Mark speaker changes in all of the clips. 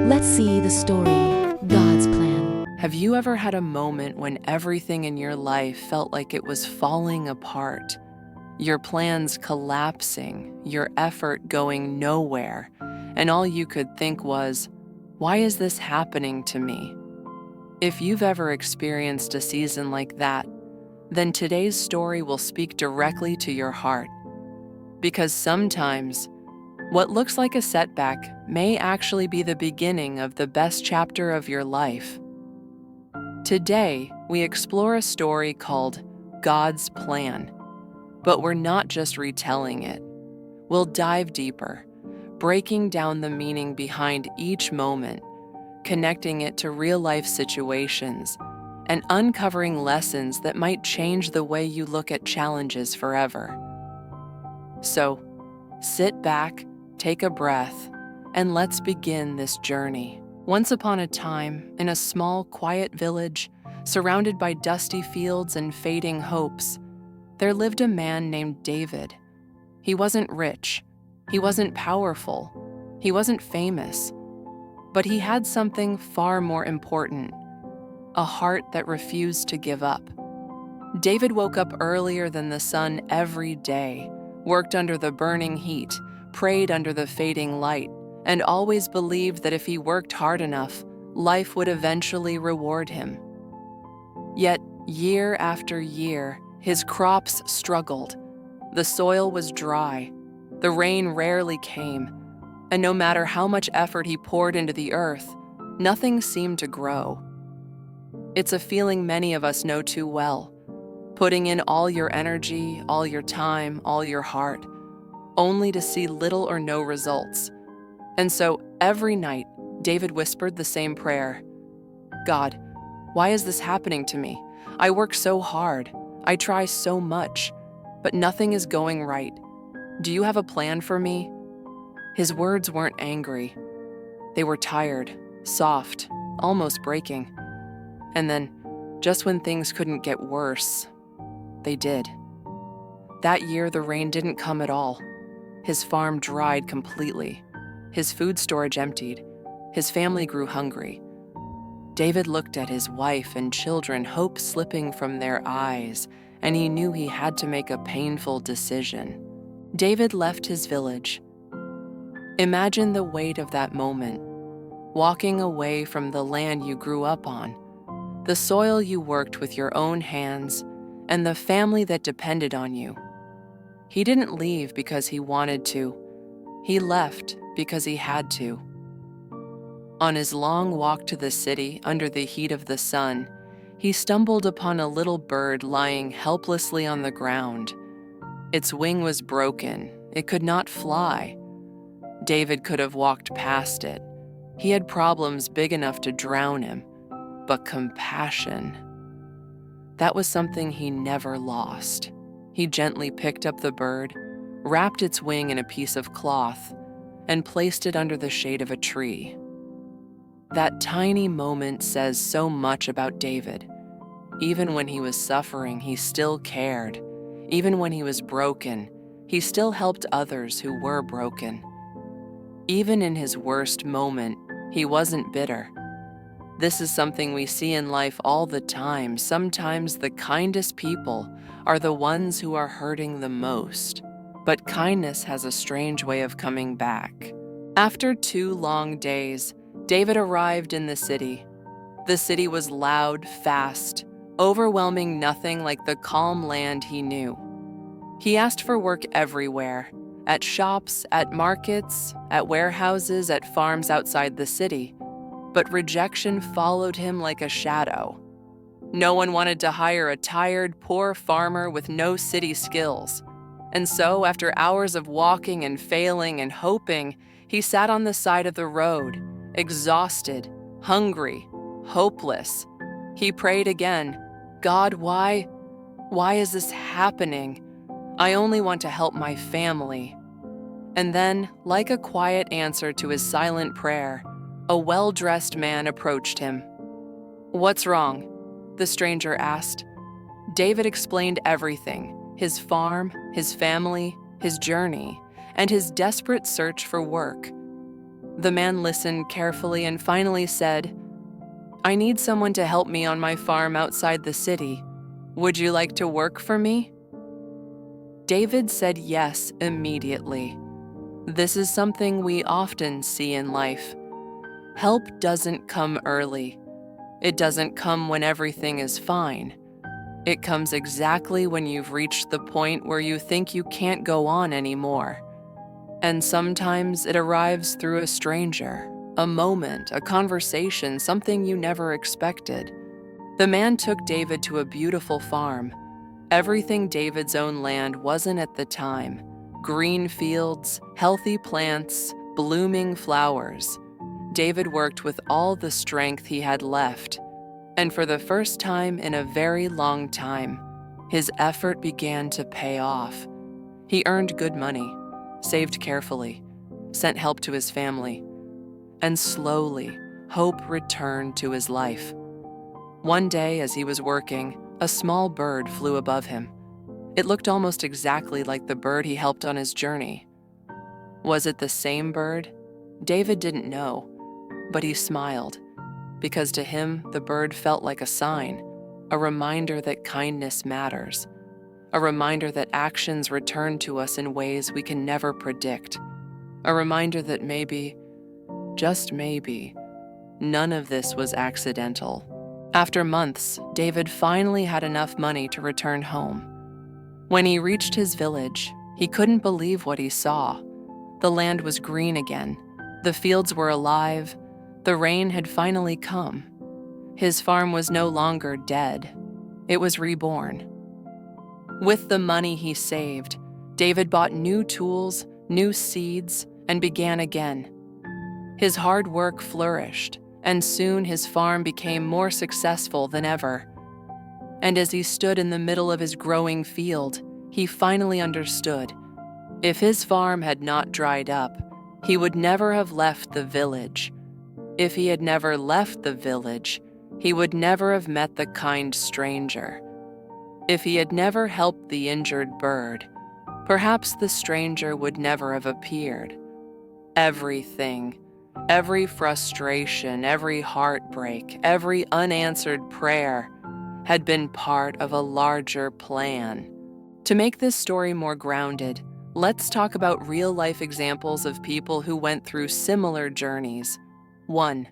Speaker 1: Let's see the story, God's Plan.
Speaker 2: Have you ever had a moment when everything in your life felt like it was falling apart? Your plans collapsing, your effort going nowhere, and all you could think was, why is this happening to me? If you've ever experienced a season like that, then today's story will speak directly to your heart. Because sometimes, what looks like a setback may actually be the beginning of the best chapter of your life. Today, we explore a story called God's Plan, but we're not just retelling it. We'll dive deeper, breaking down the meaning behind each moment, connecting it to real-life situations, and uncovering lessons that might change the way you look at challenges forever. So, sit back, take a breath, and let's begin this journey. Once upon a time, in a small, quiet village, surrounded by dusty fields and fading hopes, there lived a man named David. He wasn't rich, he wasn't powerful, he wasn't famous, but he had something far more important, a heart that refused to give up. David woke up earlier than the sun every day, worked under the burning heat, prayed under the fading light, and always believed that if he worked hard enough, life would eventually reward him. Yet, year after year, his crops struggled. The soil was dry, the rain rarely came, and no matter how much effort he poured into the earth, nothing seemed to grow. It's a feeling many of us know too well, putting in all your energy, all your time, all your heart, only to see little or no results. And so every night, David whispered the same prayer. God, why is this happening to me? I work so hard. I try so much, but nothing is going right. Do you have a plan for me? His words weren't angry. They were tired, soft, almost breaking. And then, just when things couldn't get worse, they did. That year, the rain didn't come at all. His farm dried completely. His food storage emptied. His family grew hungry. David looked at his wife and children, hope slipping from their eyes, and he knew he had to make a painful decision. David left his village. Imagine the weight of that moment, walking away from the land you grew up on, the soil you worked with your own hands, and the family that depended on you. He didn't leave because he wanted to. He left because he had to. On his long walk to the city under the heat of the sun, he stumbled upon a little bird lying helplessly on the ground. Its wing was broken. It could not fly. David could have walked past it. He had problems big enough to drown him. But compassion, that was something he never lost. He gently picked up the bird, wrapped its wing in a piece of cloth, and placed it under the shade of a tree. That tiny moment says so much about David. Even when he was suffering, he still cared. Even when he was broken, he still helped others who were broken. Even in his worst moment, he wasn't bitter. This is something we see in life all the time. Sometimes the kindest people are the ones who are hurting the most. But kindness has a strange way of coming back. After 2 long days, David arrived in the city. The city was loud, fast, overwhelming, nothing like the calm land he knew. He asked for work everywhere, at shops, at markets, at warehouses, at farms outside the city. But rejection followed him like a shadow. No one wanted to hire a tired, poor farmer with no city skills. And so, after hours of walking and failing and hoping, he sat on the side of the road, exhausted, hungry, hopeless. He prayed again, God, why is this happening? I only want to help my family. And then, like a quiet answer to his silent prayer, a well-dressed man approached him. What's wrong? The stranger asked. David explained everything, his farm, his family, his journey, and his desperate search for work. The man listened carefully and finally said, "I need someone to help me on my farm outside the city. Would you like to work for me?" David said yes immediately. This is something we often see in life. Help doesn't come early. It doesn't come when everything is fine. It comes exactly when you've reached the point where you think you can't go on anymore. And sometimes it arrives through a stranger, a moment, a conversation, something you never expected. The man took David to a beautiful farm. Everything David's own land wasn't at the time. Green fields, healthy plants, blooming flowers. David worked with all the strength he had left. And for the first time in a very long time, his effort began to pay off. He earned good money, saved carefully, sent help to his family, and slowly, hope returned to his life. One day, as he was working, a small bird flew above him. It looked almost exactly like the bird he helped on his journey. Was it the same bird? David didn't know, but he smiled, because to him, the bird felt like a sign, a reminder that kindness matters, a reminder that actions return to us in ways we can never predict, a reminder that maybe, just maybe, none of this was accidental. After months, David finally had enough money to return home. When he reached his village, he couldn't believe what he saw. The land was green again. The fields were alive. The rain had finally come. His farm was no longer dead. It was reborn. With the money he saved, David bought new tools, new seeds, and began again. His hard work flourished, and soon his farm became more successful than ever. And as he stood in the middle of his growing field, he finally understood. If his farm had not dried up, he would never have left the village. If he had never left the village, he would never have met the kind stranger. If he had never helped the injured bird, perhaps the stranger would never have appeared. Everything, every frustration, every heartbreak, every unanswered prayer had been part of a larger plan. To make this story more grounded, let's talk about real-life examples of people who went through similar journeys. 1.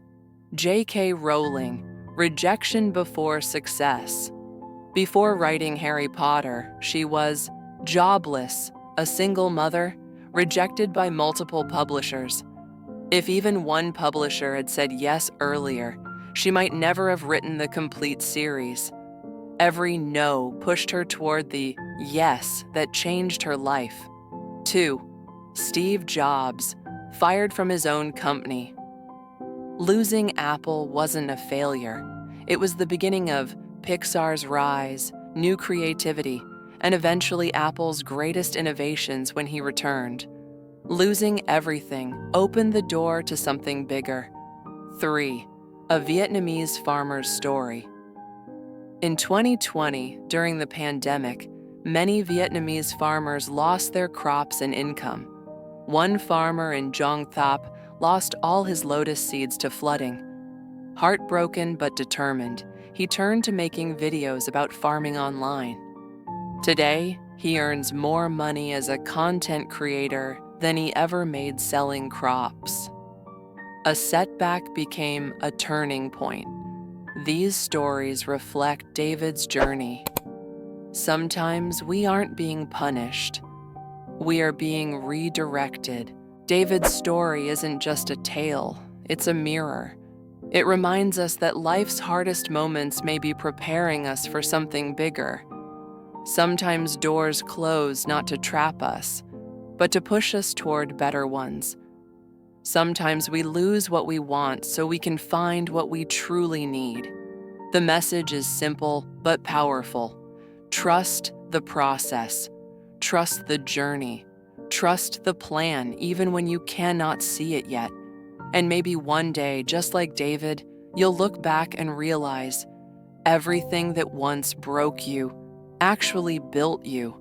Speaker 2: J.K. Rowling, rejection before success. Before writing Harry Potter, she was jobless, a single mother, rejected by multiple publishers. If even one publisher had said yes earlier, she might never have written the complete series. Every no pushed her toward the yes that changed her life. 2. Steve Jobs, fired from his own company. Losing Apple wasn't a failure. It was the beginning of Pixar's rise, new creativity, and eventually Apple's greatest innovations when he returned. Losing everything opened the door to something bigger. 3. A Vietnamese farmer's story. In 2020, during the pandemic, many Vietnamese farmers lost their crops and income. One farmer in Dong Thap lost all his lotus seeds to flooding. Heartbroken but determined, he turned to making videos about farming online. Today, he earns more money as a content creator than he ever made selling crops. A setback became a turning point. These stories reflect David's journey. Sometimes we aren't being punished. We are being redirected. David's story isn't just a tale, it's a mirror. It reminds us that life's hardest moments may be preparing us for something bigger. Sometimes doors close not to trap us, but to push us toward better ones. Sometimes we lose what we want so we can find what we truly need. The message is simple but powerful. Trust the process. Trust the journey. Trust the plan even when you cannot see it yet. And maybe one day, just like David, you'll look back and realize everything that once broke you actually built you.